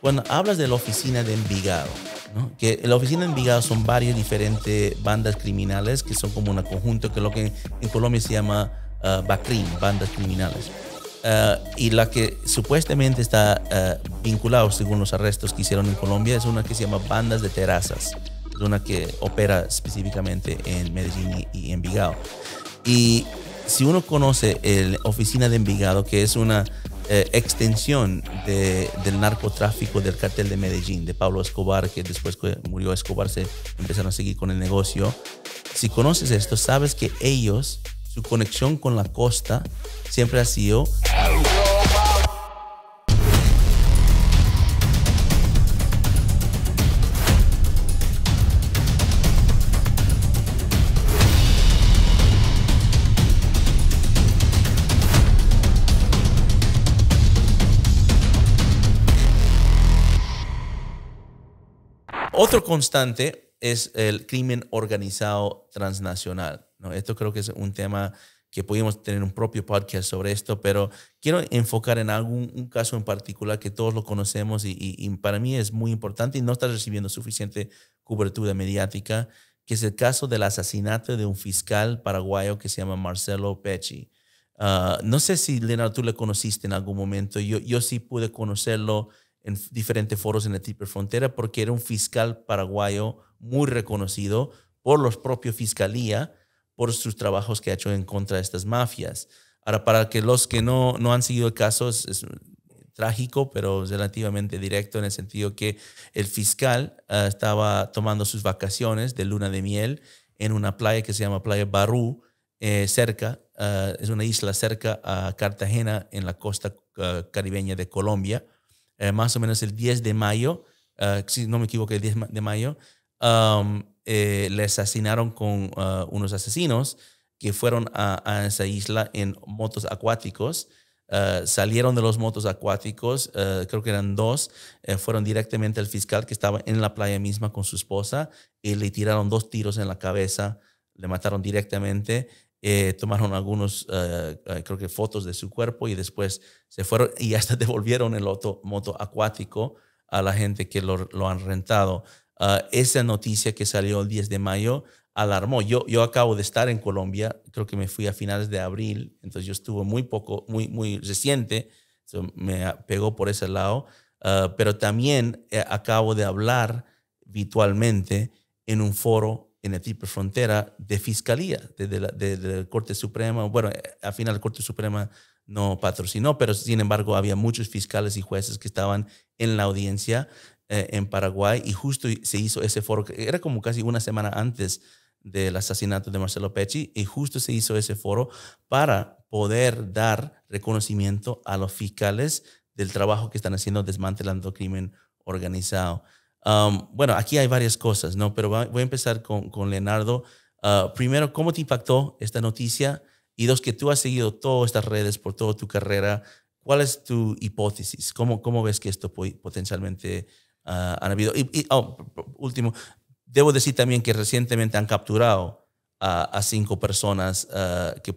Cuando hablas de la oficina de Envigado, ¿no? Que la oficina de Envigado son varias diferentes bandas criminales que son como un conjunto que lo que en Colombia se llama BACRIM, bandas criminales. Y la que supuestamente está vinculada, según los arrestos que hicieron en Colombia, es una que se llama Bandas de Terrazas. Es una que opera específicamente en Medellín y Envigado. Y si uno conoce la oficina de Envigado, que es una extensión del narcotráfico del cartel de Medellín, de Pablo Escobar, que después que murió Escobar se empezaron a seguir con el negocio. Si conoces esto, sabes que ellos, su conexión con la costa siempre ha sido otro constante es el crimen organizado transnacional, ¿no? Esto creo que es un tema que podríamos tener un propio podcast sobre esto, pero quiero enfocar en un caso en particular que todos lo conocemos y para mí es muy importante y no está recibiendo suficiente cobertura mediática, que es el caso del asesinato de un fiscal paraguayo que se llama Marcelo Pecci. No sé si, Leonardo, tú le conociste en algún momento. Yo sí pude conocerlo en diferentes foros en la Triple Frontera porque era un fiscal paraguayo muy reconocido por los propios fiscalía, por sus trabajos que ha hecho en contra de estas mafias. Ahora, para que los que no han seguido el caso, es trágico, pero relativamente directo en el sentido que el fiscal estaba tomando sus vacaciones de luna de miel en una playa que se llama Playa Barú, cerca, es una isla cerca a Cartagena en la costa caribeña de Colombia. Más o menos el 10 de mayo, si no me equivoco, el 10 de mayo, le asesinaron con unos asesinos que fueron a esa isla en motos acuáticos. Salieron de los motos acuáticos, creo que eran dos, fueron directamente al fiscal que estaba en la playa misma con su esposa y le tiraron 2 tiros en la cabeza, le mataron directamente. Tomaron algunos, creo que fotos de su cuerpo y después se fueron y hasta devolvieron el moto acuático a la gente que lo han rentado. Esa noticia que salió el 10 de mayo alarmó. Yo acabo de estar en Colombia, creo que me fui a finales de abril, entonces yo estuve muy reciente, me pegó por ese lado, pero también acabo de hablar virtualmente en un foro en la Triple Frontera de Fiscalía, de la Corte Suprema. Bueno, al final la Corte Suprema no patrocinó, pero sin embargo había muchos fiscales y jueces que estaban en la audiencia en Paraguay y justo se hizo ese foro, que era como casi una semana antes del asesinato de Marcelo Pecci, y justo se hizo ese foro para poder dar reconocimiento a los fiscales del trabajo que están haciendo desmantelando crimen organizado. Bueno, aquí hay varias cosas, ¿no? Pero voy a empezar con Leonardo. Primero, ¿cómo te impactó esta noticia? Y dos, que tú has seguido todas estas redes por toda tu carrera. ¿Cuál es tu hipótesis? ¿Cómo ves que esto potencialmente han habido? Último, debo decir también que recientemente han capturado a 5 personas que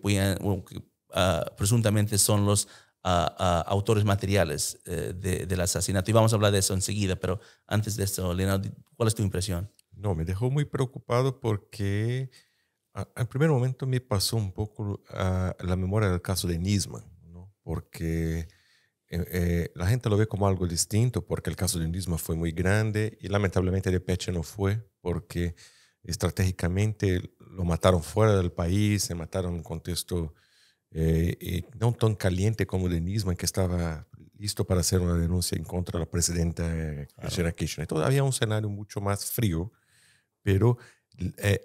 presuntamente son los autores materiales del asesinato. Y vamos a hablar de eso enseguida, pero antes de eso, Leonardo, ¿cuál es tu impresión? No, me dejó muy preocupado porque al primer momento me pasó un poco la memoria del caso de Nisman, ¿no? Porque la gente lo ve como algo distinto porque el caso de Nisman fue muy grande y lamentablemente de Pecci no fue porque estratégicamente lo mataron fuera del país, se mataron en un contexto no tan caliente como de Nisman, que estaba listo para hacer una denuncia en contra de la presidenta Cristina Kirchner. Entonces había un escenario mucho más frío, pero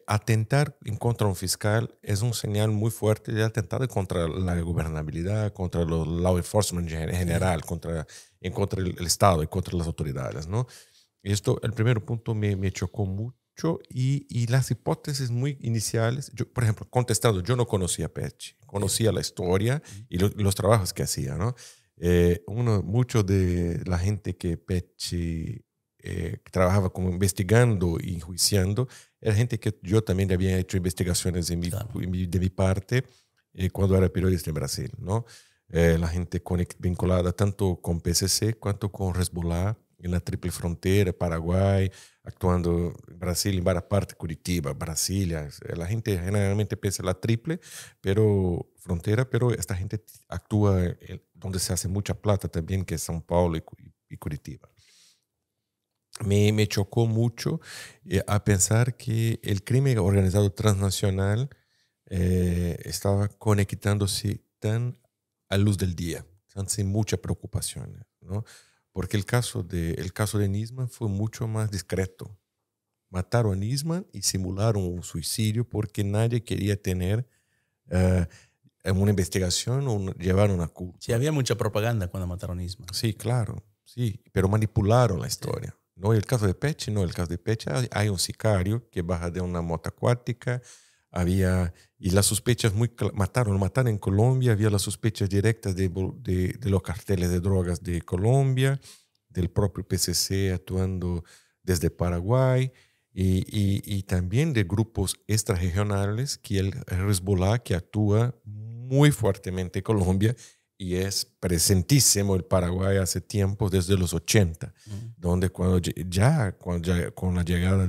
atentar en contra de un fiscal es un señal muy fuerte de atentar contra la gobernabilidad, contra los law enforcement en general, en contra del Estado y contra las autoridades, ¿no? Esto, el primer punto me chocó mucho y las hipótesis muy iniciales. Yo, por ejemplo, contestando, yo no conocía a Pecci, conocía la historia y los trabajos que hacía, ¿no? Mucho de la gente que Pecci trabajaba como investigando y enjuiciando era gente que yo también había hecho investigaciones de mi parte cuando era periodista en Brasil, ¿no? La gente vinculada tanto con PCC cuanto con Hezbollah en la triple frontera, Paraguay, actuando en Brasil, en varias partes, Curitiba, Brasilia. La gente generalmente piensa la triple frontera, pero esta gente actúa donde se hace mucha plata también, que es São Paulo y Curitiba. Me chocó mucho a pensar que el crimen organizado transnacional estaba conectándose tan a luz del día, tan sin mucha preocupación, ¿no? Porque el caso de Nisman fue mucho más discreto. Mataron a Nisman y simularon un suicidio porque nadie quería tener una investigación o llevar una culpa. Sí, había mucha propaganda cuando mataron a Nisman. Sí, claro, sí, pero manipularon la historia. Sí. No, el caso de Peche, no, el caso de Peche hay un sicario que baja de una moto acuática, y las sospechas mataron en Colombia, había las sospechas directas de los carteles de drogas de Colombia, del propio PCC actuando desde Paraguay, y también de grupos extrarregionales, que el Hezbollah, que actúa muy fuertemente en Colombia, y es presentísimo el Paraguay hace tiempo, desde los 80, donde con la llegada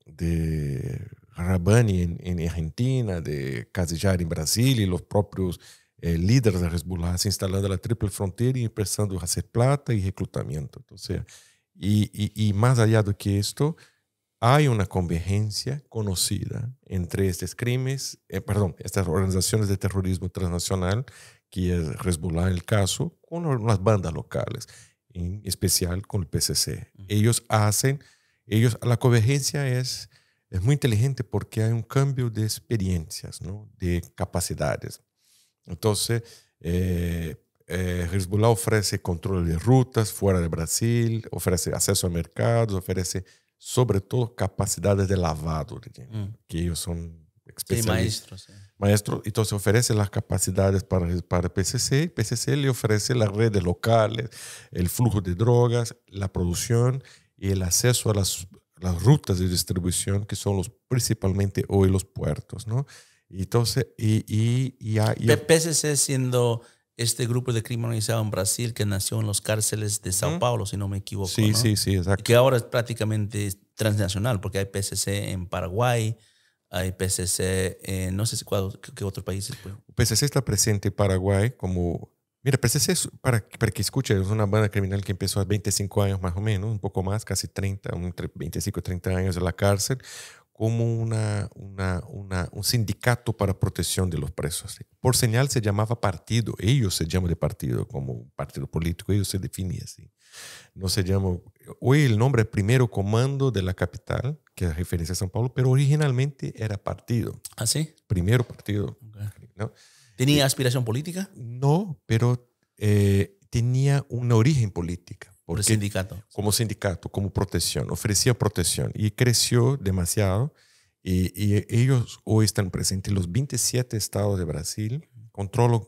de Rabani en Argentina, de Casillar en Brasil, y los propios líderes de Hezbollah se instalando en la triple frontera y empezando a hacer plata y reclutamiento. Entonces, y más allá de que esto, hay una convergencia conocida entre estos crímenes, estas organizaciones de terrorismo transnacional, que es Hezbollah en el caso, con las bandas locales, en especial con el PCC. La convergencia es muy inteligente porque hay un cambio de experiencias, ¿no? De capacidades. Entonces, Hezbollah ofrece control de rutas fuera de Brasil, ofrece acceso a mercados, ofrece sobre todo capacidades de lavado, que ellos son especialistas. Sí, maestros. Entonces ofrece las capacidades para el PCC. El PCC le ofrece las redes locales, el flujo de drogas, la producción y el acceso a las rutas de distribución, que son principalmente hoy los puertos, ¿no? Entonces, PCC siendo este grupo de crimen organizado en Brasil que nació en los cárceles de Sao Paulo, si no me equivoco. Sí, ¿no? sí, exacto. Y que ahora es prácticamente transnacional, porque hay PCC en Paraguay, hay PCC en no sé qué otros países. Pues. El PCC está presente en Paraguay como... Mira, PCC, para que escuche, es una banda criminal que empezó a 25 años más o menos, un poco más, casi 30, entre 25 y 30 años en la cárcel, como un sindicato para protección de los presos. Por señal se llamaba partido, ellos se llaman de partido, como un partido político, ellos se definen así. No se llama, hoy el nombre es Primero Comando de la Capital, que es referencia a São Paulo, pero originalmente era partido. ¿Ah, sí? Primero partido. Okay. ¿No? ¿Tenía aspiración política? No, pero tenía una origen política. Por sindicato. Como sindicato, como protección, ofrecía protección y creció demasiado. Y ellos hoy están presentes en los 27 estados de Brasil, controlan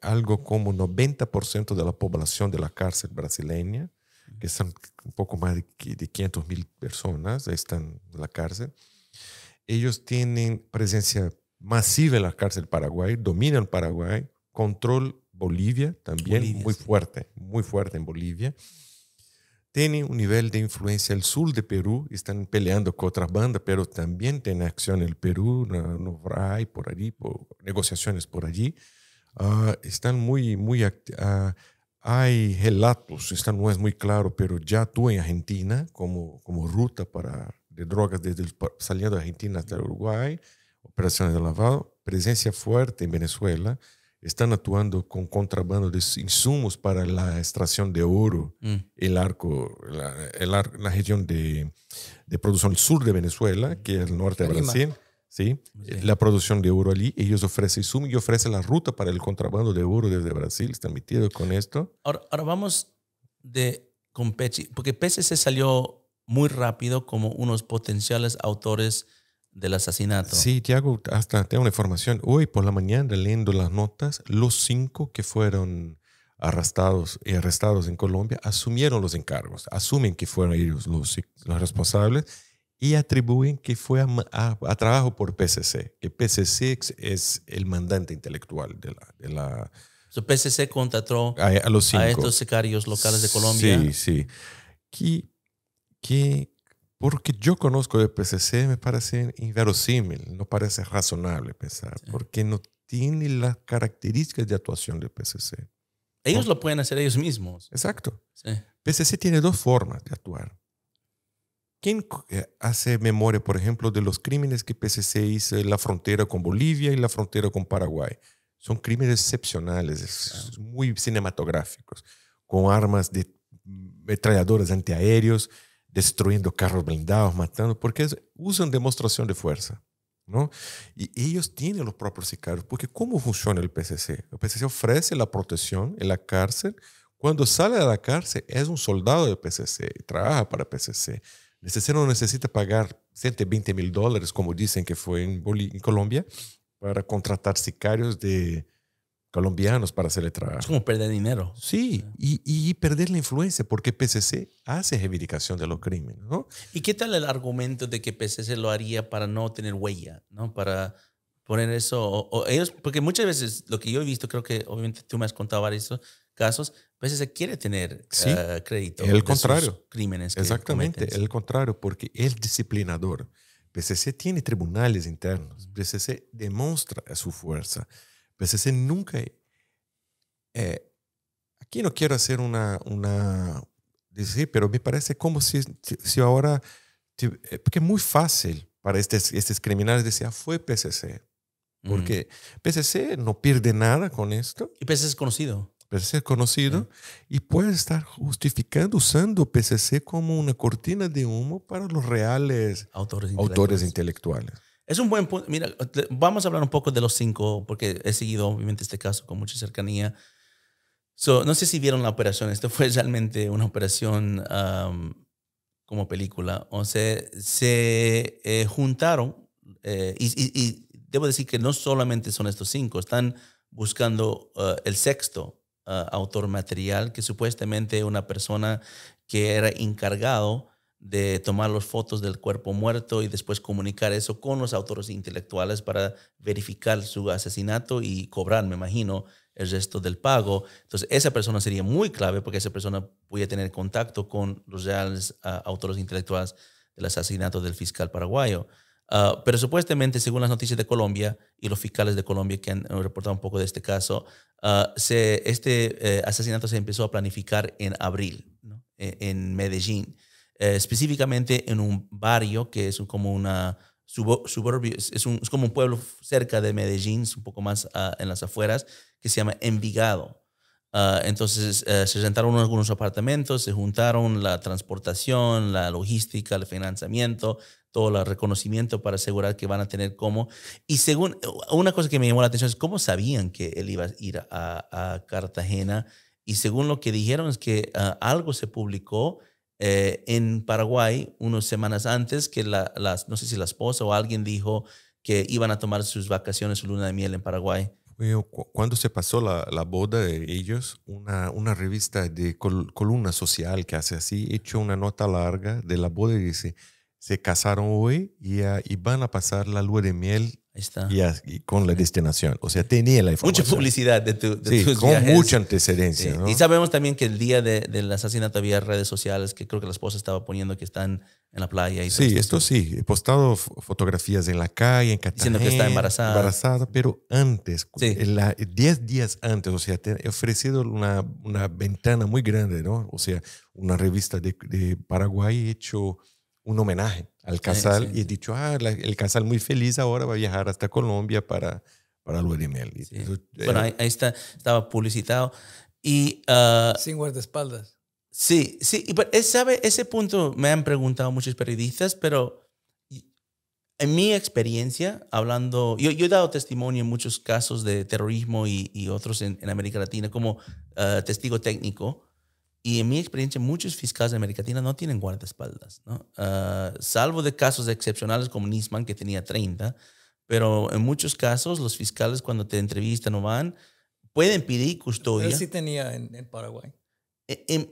algo como 90% de la población de la cárcel brasileña, que son un poco más de 500,000 personas, están en la cárcel. Ellos tienen presencia masiva en la cárcel Paraguay, dominan Paraguay, control Bolivia también, muy fuerte en Bolivia. Tienen un nivel de influencia el sur de Perú, están peleando con otras bandas, pero también tienen acción en el Perú, no hay por allí, negociaciones por allí. Están muy hay relatos, esto no es muy claro, pero ya actúa en Argentina como ruta de drogas saliendo de Argentina hasta Uruguay, operaciones de lavado, presencia fuerte en Venezuela. Están actuando con contrabando de insumos para la extracción de oro, la región de producción del sur de Venezuela, que es el norte de Brasil. ¿Sí? La producción de oro allí, ellos ofrecen insumos y ofrecen la ruta para el contrabando de oro desde Brasil, están metidos con esto. Ahora vamos con Pechi, porque PCC salió muy rápido como unos potenciales autores del asesinato. Sí, Tiago, hasta tengo una información. Hoy por la mañana, leyendo las notas, los 5 que fueron arrestados en Colombia asumieron los encargos, asumen que fueron ellos los responsables y atribuyen que fue a trabajo por PCC, que PCC es el mandante intelectual de la So, PCC contrató a los 5. a estos sicarios locales de Colombia. Sí, sí. Que porque yo conozco el PCC, me parece inverosímil, no parece razonable pensar, Sí. porque no tiene las características de actuación del PCC. Ellos lo pueden hacer ellos mismos. Exacto. Sí. PCC tiene 2 formas de actuar. ¿Quién hace memoria, por ejemplo, de los crímenes que PCC hizo en la frontera con Bolivia y la frontera con Paraguay? Son crímenes excepcionales, muy cinematográficos, con armas de metralladoras antiaéreos, destruyendo carros blindados, matando, porque usan demostración de fuerza, ¿no? Y ellos tienen los propios sicarios, porque ¿cómo funciona el PCC? El PCC ofrece la protección en la cárcel. Cuando sale de la cárcel es un soldado del PCC, trabaja para el PCC. El PCC no necesita pagar $120,000, como dicen que fue en Colombia, para contratar sicarios de colombianos para hacerle trabajo. Es como perder dinero. Sí, y perder la influencia, porque PCC hace reivindicación de los crímenes, ¿no? ¿Y qué tal el argumento de que PCC lo haría para no tener huella, ¿no? Para poner eso, o ellos, porque muchas veces lo que yo he visto, creo que obviamente tú me has contado varios casos, PCC quiere tener Sí, crédito el de contrario. sus crímenes que Exactamente, cometen. el contrario, porque es disciplinador. PCC tiene tribunales internos, PCC demuestra su fuerza. PCC nunca... aquí no quiero hacer decir, pero me parece como si ahora... porque es muy fácil para estos criminales decir, fue PCC. Porque PCC no pierde nada con esto. Y PCC es conocido. PCC es conocido y puede estar justificando, usando PCC como una cortina de humo para los reales autores intelectuales. Es un buen punto. Mira, vamos a hablar un poco de los 5, porque he seguido obviamente este caso con mucha cercanía. No sé si vieron la operación. Esto fue realmente una operación como película. O sea, se juntaron y debo decir que no solamente son estos 5, están buscando el sexto autor material, que supuestamente una persona que era encargado de tomar las fotos del cuerpo muerto y después comunicar eso con los autores intelectuales para verificar su asesinato y cobrar, me imagino, el resto del pago. Entonces, esa persona sería muy clave porque esa persona podía tener contacto con los reales autores intelectuales del asesinato del fiscal paraguayo. Pero supuestamente, según las noticias de Colombia y los fiscales de Colombia que han reportado un poco de este caso, este asesinato se empezó a planificar en abril, ¿no? En Medellín. Específicamente en un barrio que es como una suburbio, es como un pueblo cerca de Medellín, es un poco más en las afueras, que se llama Envigado. Entonces se rentaron algunos apartamentos, se juntaron la transportación, la logística, el financiamiento, todo el reconocimiento para asegurar que van a tener cómo. Y según, una cosa que me llamó la atención es cómo sabían que él iba a ir a Cartagena. Y según lo que dijeron es que algo se publicó en Paraguay unas semanas antes que no sé si la esposa o alguien dijo que iban a tomar sus vacaciones, su luna de miel en Paraguay. Cuando se pasó la boda de ellos, una revista de columna social que hace así, hecho una nota larga de la boda y dice, se casaron hoy y van a pasar la luna de miel. Ahí está. Y con la destinación. O sea, tenía la información. Mucha publicidad de tus con viajes. Mucha antecedencia. Sí. ¿No? Y sabemos también que el día del asesinato había redes sociales que creo que la esposa estaba poniendo que están en la playa. Y sí, esto sí. He postado fotografías en la calle, en Cartagena. Diciendo que está embarazada. Pero antes, 10 días antes, o sea, he ofrecido una ventana muy grande, ¿no? O sea, una revista de Paraguay hecho un homenaje al casal y he dicho, el casal muy feliz ahora va a viajar hasta Colombia para luna de miel. Sí. Bueno, ahí está, estaba publicitado. Y, sin guardaespaldas. Sí, ¿sabe? Ese punto me han preguntado muchos periodistas, pero en mi experiencia, hablando, yo he dado testimonio en muchos casos de terrorismo y otros en América Latina como testigo técnico. Y en mi experiencia, muchos fiscales de América Latina no tienen guardaespaldas, ¿no? Salvo de casos excepcionales como Nisman, que tenía 30. Pero en muchos casos, los fiscales cuando te entrevistan o van, pueden pedir custodia. Él sí tenía en Paraguay.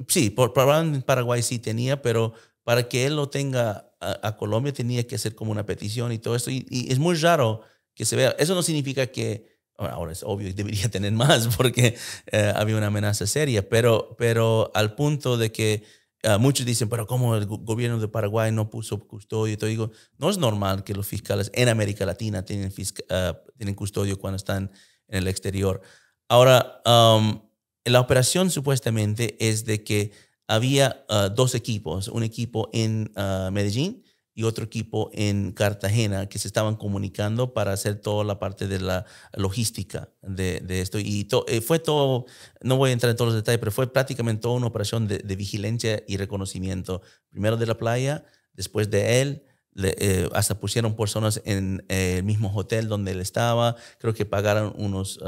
Sí, probablemente en Paraguay sí tenía, pero para que él lo tenga a Colombia tenía que hacer como una petición y todo esto. Y es muy raro que se vea. Eso no significa que Ahora es obvio y debería tener más porque había una amenaza seria, pero al punto de que muchos dicen, pero ¿cómo el gobierno de Paraguay no puso custodio? Y te digo, no es normal que los fiscales en América Latina tienen custodio cuando están en el exterior. Ahora, la operación supuestamente es de que había dos equipos, un equipo en Medellín y otro equipo en Cartagena que se estaban comunicando para hacer toda la parte de la logística de esto. Y fue todo, no voy a entrar en todos los detalles, pero fue prácticamente toda una operación de vigilancia y reconocimiento. Primero de la playa, después de él, hasta pusieron personas en el mismo hotel donde él estaba. Creo que pagaron unos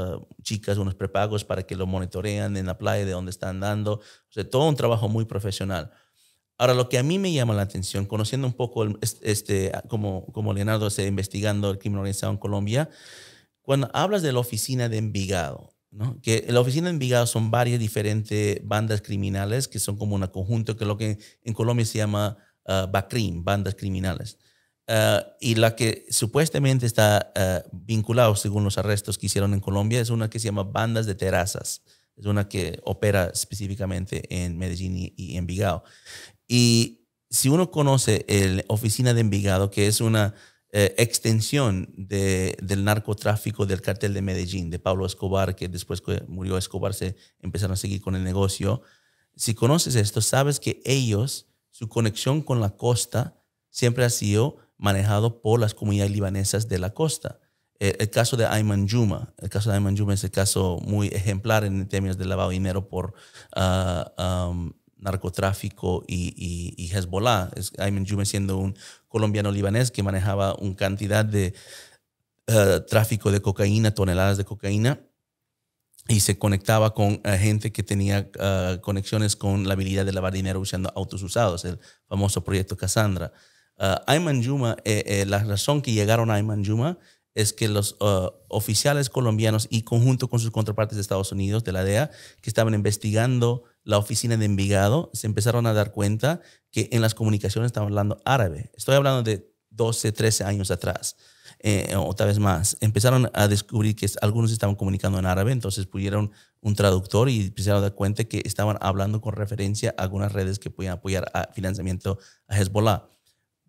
prepagos para que lo monitorean en la playa de donde está andando. O sea, todo un trabajo muy profesional. Ahora, lo que a mí me llama la atención, conociendo un poco como Leonardo está investigando el crimen organizado en Colombia, cuando hablas de la oficina de Envigado, ¿no? Que la oficina de Envigado son varias diferentes bandas criminales que son como un conjunto, que es lo que en Colombia se llama BACRIM, bandas criminales. Y la que supuestamente está vinculada, según los arrestos que hicieron en Colombia, es una que se llama Bandas de Terrazas. Es una que opera específicamente en Medellín y Envigado. Y si uno conoce la oficina de Envigado, que es una extensión del narcotráfico del cartel de Medellín, de Pablo Escobar, que después que murió Escobar se empezaron a seguir con el negocio. Si conoces esto, sabes que ellos, su conexión con la costa siempre ha sido manejado por las comunidades libanesas de la costa. El caso de Ayman Juma es el caso muy ejemplar en términos de lavado de dinero por narcotráfico y Hezbollah. Ayman Juma siendo un colombiano libanés que manejaba una cantidad de tráfico de cocaína, toneladas de cocaína, y se conectaba con gente que tenía conexiones con la habilidad de lavar dinero usando autos usados, el famoso proyecto Cassandra. Ayman Juma, la razón que llegaron a Ayman Juma es que los oficiales colombianos y conjunto con sus contrapartes de Estados Unidos, de la DEA, que estaban investigando la oficina de Envigado, se empezaron a dar cuenta que en las comunicaciones estaban hablando árabe. Estoy hablando de 12, 13 años atrás, o tal vez más. Empezaron a descubrir que algunos estaban comunicando en árabe, entonces pusieron un traductor y empezaron a dar cuenta que estaban hablando con referencia a algunas redes que podían apoyar a financiamiento a Hezbollah.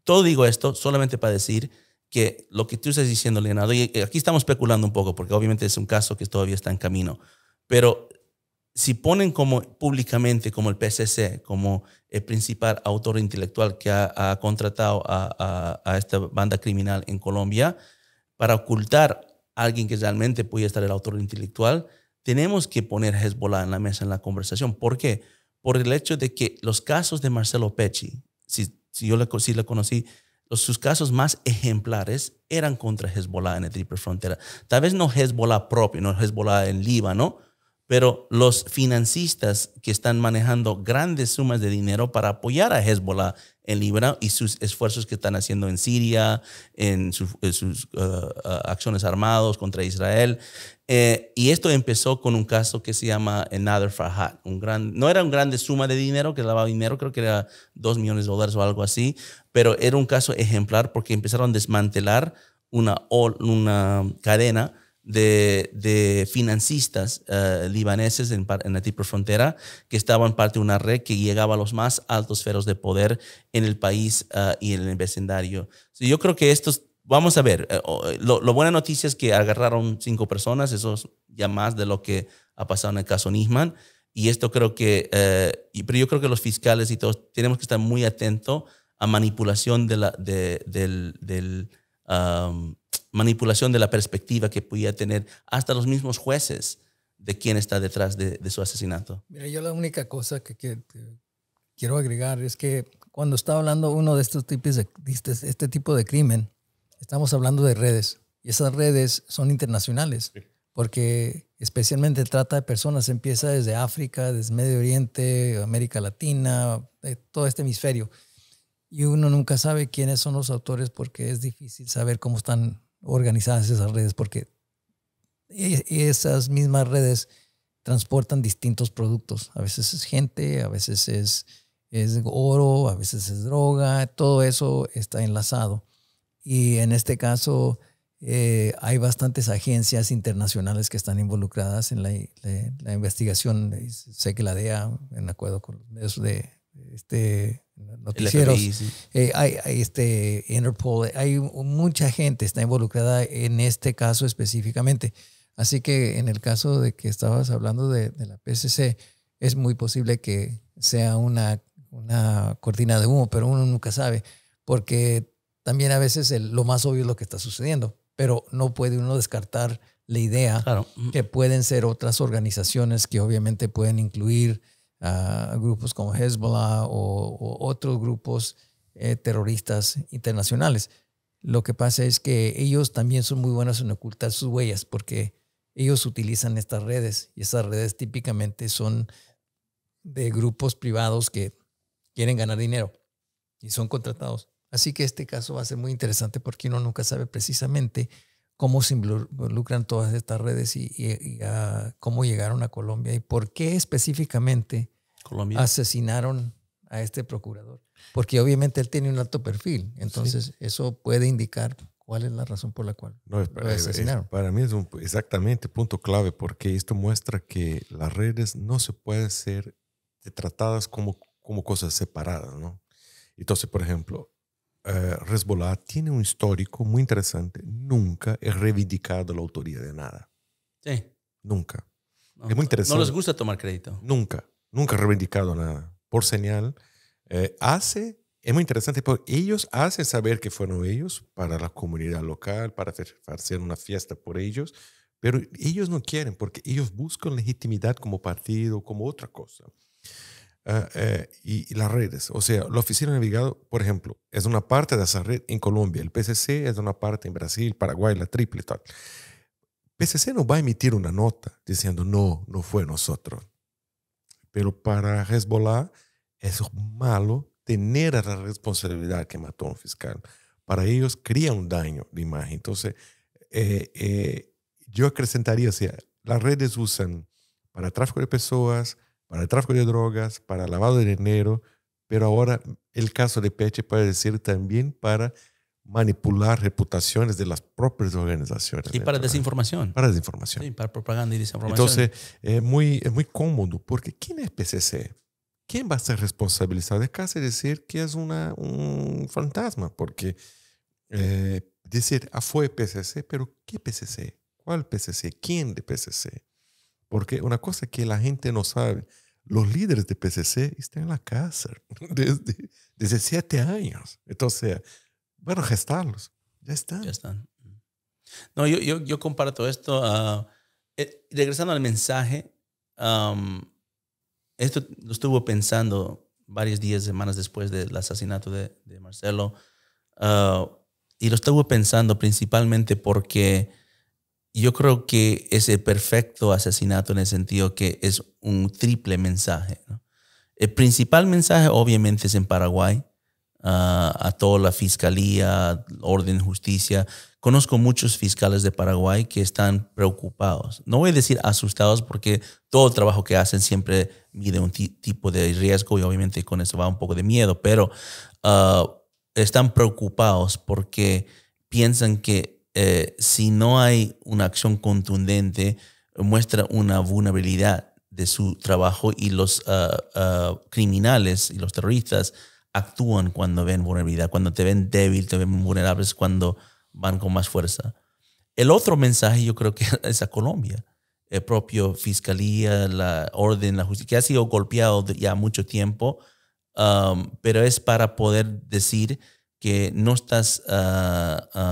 Todo digo esto solamente para decir que lo que tú estás diciendo, Leonardo, y aquí estamos especulando un poco porque obviamente es un caso que todavía está en camino, pero si ponen públicamente como el PCC, como el principal autor intelectual que ha contratado a esta banda criminal en Colombia para ocultar a alguien que realmente puede estar el autor intelectual, tenemos que poner Hezbollah en la mesa en la conversación. ¿Por qué? Por el hecho de que los casos de Marcelo Pecci, si le conocí, sus casos más ejemplares eran contra Hezbollah en la Triple Frontera. Tal vez no Hezbollah propio, no Hezbollah en Líbano, pero los financistas que están manejando grandes sumas de dinero para apoyar a Hezbollah en Líbano y sus esfuerzos que están haciendo en Siria, en sus acciones armadas contra Israel. Y esto empezó con un caso que se llama Nader Farhat. No era una grande suma de dinero, que lavaba dinero, creo que era $2 millones o algo así, pero era un caso ejemplar porque empezaron a desmantelar una cadena de financistas libaneses en la Triple Frontera que estaban parte de una red que llegaba a los más altos esferos de poder en el país y en el vecindario. Yo creo que vamos a ver, lo buena noticia es que agarraron 5 personas, eso es ya más de lo que ha pasado en el caso Nisman, y esto creo que, pero yo creo que los fiscales y todos tenemos que estar muy atentos a manipulación manipulación de la perspectiva que podía tener hasta los mismos jueces de quién está detrás de su asesinato. Mira, yo la única cosa que quiero agregar es que cuando está hablando uno de estos tipos este tipo de crimen, estamos hablando de redes y esas redes son internacionales, sí, porque especialmente trata de personas, empieza desde África, desde Medio Oriente, América Latina, todo este hemisferio. Y uno nunca sabe quiénes son los autores porque es difícil saber cómo están organizadas esas redes, porque esas mismas redes transportan distintos productos. A veces es gente, a veces es oro, a veces es droga, todo eso está enlazado. Y en este caso, hay bastantes agencias internacionales que están involucradas en la investigación. Sé que la DEA, en acuerdo con los medios de noticieros, FBI, sí. hay Interpol, hay mucha gente está involucrada en este caso específicamente. Así que en el caso de que estabas hablando de la PSC, es muy posible que sea una cortina de humo, pero uno nunca sabe, porque también a veces lo más obvio es lo que está sucediendo, pero no puede uno descartar la idea que pueden ser otras organizaciones que obviamente pueden incluir grupos como Hezbollah o otros grupos terroristas internacionales. Lo que pasa es que ellos también son muy buenos en ocultar sus huellas porque ellos utilizan estas redes y estas redes típicamente son de grupos privados que quieren ganar dinero y son contratados. Así que este caso va a ser muy interesante porque uno nunca sabe precisamente cómo se involucran todas estas redes y cómo llegaron a Colombia y por qué específicamente Colombia asesinaron a este procurador. Porque obviamente él tiene un alto perfil, entonces eso puede indicar cuál es la razón por la cual lo asesinaron. Para mí es exactamente punto clave porque esto muestra que las redes no se pueden ser tratadas como cosas separadas, ¿no? Entonces, por ejemplo, Hezbollah tiene un histórico muy interesante. Nunca he reivindicado la autoría de nada. Sí. Nunca. No, es muy interesante. No les gusta tomar crédito. Nunca he reivindicado nada. Por señal, es muy interesante porque ellos hacen saber que fueron ellos para la comunidad local, para hacer una fiesta por ellos, pero ellos no quieren porque ellos buscan legitimidad como partido, como otra cosa. Y las redes, o sea, la Oficina de Envigado, por ejemplo, es una parte de esa red en Colombia, el PCC es una parte en Brasil, Paraguay, la triple tal. PCC no va a emitir una nota diciendo no fue nosotros, pero para Hezbollah es malo tener la responsabilidad que mató a un fiscal. Para ellos crea un daño de imagen. Entonces, yo acrescentaría, o sea, las redes usan para tráfico de personas, para el tráfico de drogas, para lavado de dinero, pero ahora el caso de Peche puede decir también para manipular reputaciones de las propias organizaciones. Y para desinformación. Para desinformación. Sí, para propaganda y desinformación. Entonces, es muy cómodo, porque ¿quién es PCC? ¿Quién va a ser responsabilizado? Es casi decir que es un fantasma, porque decir, fue PCC, pero ¿qué PCC? ¿Cuál PCC? ¿Quién de PCC? Porque una cosa que la gente no sabe, los líderes de PCC están en la cárcel desde 7 años. Entonces, bueno, gestarlos. Ya están. Ya están. No, yo comparto esto. Regresando al mensaje, esto lo estuve pensando varios días, semanas después del asesinato de Marcelo. Y lo estuve pensando principalmente porque yo creo que es el perfecto asesinato en el sentido que es un triple mensaje, ¿no? El principal mensaje obviamente es en Paraguay, a toda la fiscalía, orden, justicia. Conozco muchos fiscales de Paraguay que están preocupados. No voy a decir asustados porque todo el trabajo que hacen siempre mide un tipo de riesgo y obviamente con eso va un poco de miedo, pero están preocupados porque piensan que si no hay una acción contundente, muestra una vulnerabilidad de su trabajo y los criminales y los terroristas actúan cuando ven vulnerabilidad, cuando te ven débil, te ven vulnerables, cuando van con más fuerza. El otro mensaje yo creo que es a Colombia. El propio fiscalía, la orden, la justicia, que ha sido golpeado ya mucho tiempo, pero es para poder decir que no estás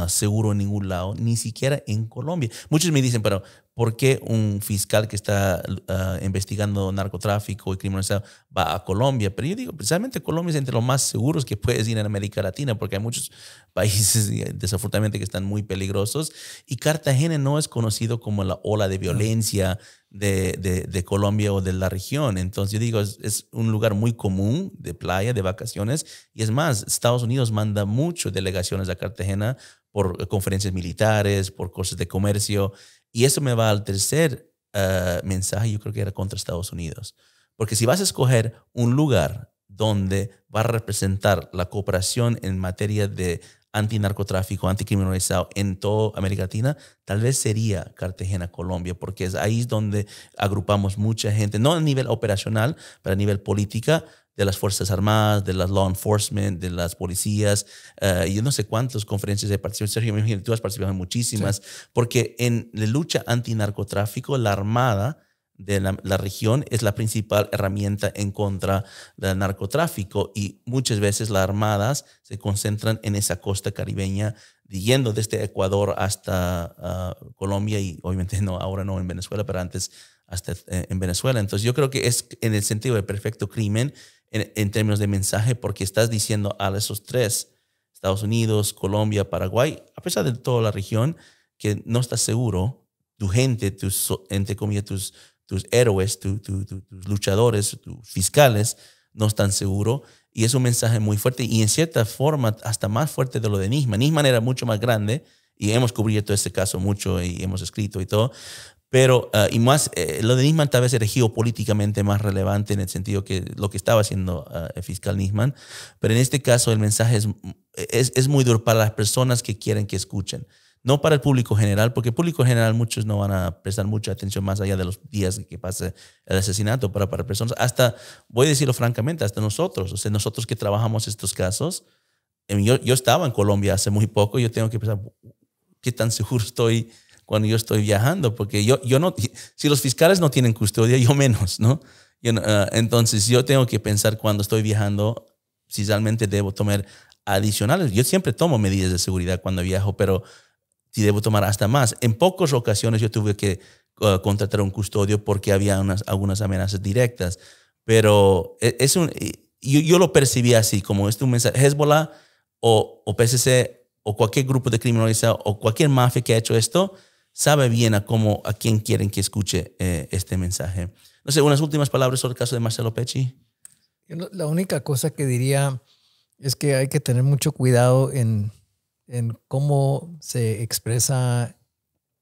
seguro en ningún lado, ni siquiera en Colombia. Muchos me dicen, pero ¿por qué un fiscal que está investigando narcotráfico y crimen organizado va a Colombia? Pero yo digo, precisamente Colombia es entre los más seguros que puedes ir en América Latina, porque hay muchos países, desafortunadamente, que están muy peligrosos. Y Cartagena no es conocido como la ola de violencia de Colombia o de la región. Entonces yo digo, es un lugar muy común de playa, de vacaciones. Y es más, Estados Unidos manda mucho delegaciones a Cartagena por conferencias militares, por cosas de comercio. Y eso me va al tercer mensaje, yo creo que era contra Estados Unidos. Porque si vas a escoger un lugar donde va a representar la cooperación en materia de antinarcotráfico, anticrimen organizado en toda América Latina, tal vez sería Cartagena, Colombia, porque es ahí donde agrupamos mucha gente, no a nivel operacional, pero a nivel política, de las Fuerzas Armadas, de las law enforcement, de las policías. Yo no sé cuántas conferencias he participado. Sergio, me imagino que tú has participado en muchísimas, sí. Porque en la lucha antinarcotráfico, la Armada de la región es la principal herramienta en contra del narcotráfico, y muchas veces las armadas se concentran en esa costa caribeña, yendo desde Ecuador hasta Colombia, y obviamente ahora no en Venezuela, pero antes hasta en Venezuela. Entonces yo creo que es en el sentido de perfecto crimen en términos de mensaje, porque estás diciendo a esos tres, Estados Unidos, Colombia, Paraguay, a pesar de toda la región, que no estás seguro, tu gente, entre comillas, tus héroes, tus luchadores, tus fiscales, no están seguros. Y es un mensaje muy fuerte, y en cierta forma hasta más fuerte de lo de Nisman. Nisman era mucho más grande, y hemos cubierto este caso mucho y hemos escrito y todo. Pero, y más, lo de Nisman tal vez era geopolíticamente más relevante, en el sentido que lo que estaba haciendo el fiscal Nisman. Pero en este caso el mensaje es muy duro para las personas que quieren que escuchen. No para el público general, porque el público general muchos no van a prestar mucha atención más allá de los días que pase el asesinato, pero para personas, hasta, voy a decirlo francamente, hasta nosotros, o sea, nosotros que trabajamos estos casos, yo estaba en Colombia hace muy poco, yo tengo que pensar, ¿qué tan seguro estoy cuando yo estoy viajando? Porque yo no, si los fiscales no tienen custodia, yo menos, ¿no? Entonces yo tengo que pensar cuando estoy viajando si realmente debo tomar adicionales. Yo siempre tomo medidas de seguridad cuando viajo, pero si debo tomar hasta más. En pocas ocasiones yo tuve que contratar un custodio porque había algunas amenazas directas, pero yo lo percibí así, como un mensaje. Hezbollah o PCC o cualquier grupo de crimen organizado o cualquier mafia que ha hecho esto sabe bien a quién quieren que escuche este mensaje. No sé, unas últimas palabras sobre el caso de Marcelo Pecci. La única cosa que diría es que hay que tener mucho cuidado en cómo se expresa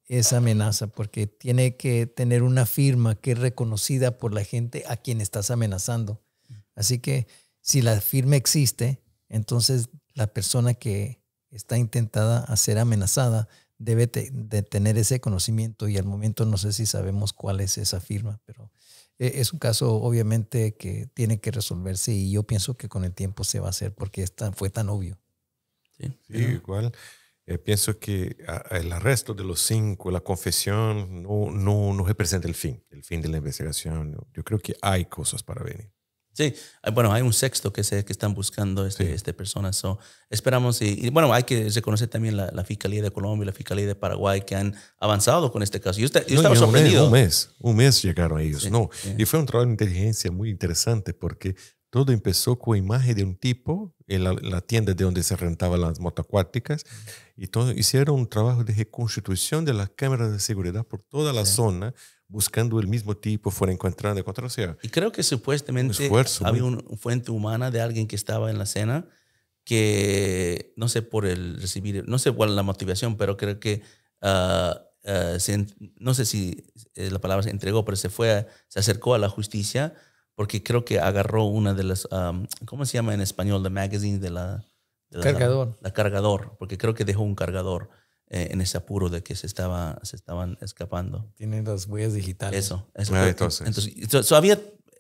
esa amenaza, porque tiene que tener una firma que es reconocida por la gente a quien estás amenazando. Así que si la firma existe, entonces la persona que está intentada a ser amenazada debe de tener ese conocimiento, y al momento no sé si sabemos cuál es esa firma, pero es un caso obviamente que tiene que resolverse, y yo pienso que con el tiempo se va a hacer, porque fue tan obvio. Sí, igual. Pienso que el arresto de los 5, la confesión, no representa el fin de la investigación. Yo creo que hay cosas para venir. Sí, bueno, hay un sexto que están buscando personas. So, esperamos, y bueno, hay que reconocer también la Fiscalía de Colombia y la Fiscalía de Paraguay, que han avanzado con este caso. Yo estaba sorprendido. Un mes llegaron ellos, sí, ¿no? Sí. Y fue un trabajo de inteligencia muy interesante, porque todo empezó con imagen de un tipo en la tienda de donde se rentaban las motoacuáticas, y todo hicieron un trabajo de reconstitución de las cámaras de seguridad por toda la zona, buscando el mismo tipo, fueron encontrando. O sea, y creo que supuestamente había una fuente humana de alguien que estaba en la escena, que no sé no sé cuál es la motivación, pero creo que no sé si la palabra se entregó, pero se acercó a la justicia, porque creo que agarró una de las, ¿cómo se llama en español? The magazine cargador. La cargador, porque creo que dejó un cargador en ese apuro de que se estaban escapando. Tienen las huellas digitales. Eso. Entonces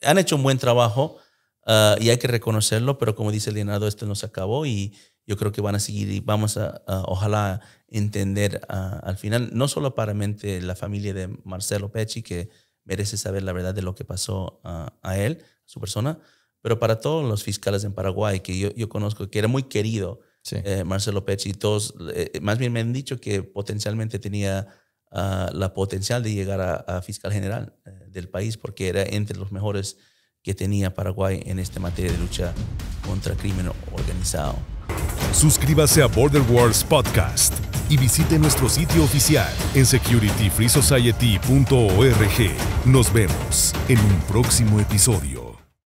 han hecho un buen trabajo, y hay que reconocerlo, pero como dice Leonardo, esto no se acabó, y yo creo que van a seguir, y vamos a ojalá entender al final, no solo para la familia de Marcelo Pecci, que merece saber la verdad de lo que pasó a él, a su persona, pero para todos los fiscales en Paraguay, que yo conozco, que era muy querido. Sí. Marcelo Pecci, todos más bien me han dicho que potencialmente tenía la potencial de llegar a fiscal general del país, porque era entre los mejores que tenía Paraguay en esta materia de lucha contra crimen organizado. Suscríbase a Border Wars Podcast y visite nuestro sitio oficial en securityfreesociety.org. Nos vemos en un próximo episodio.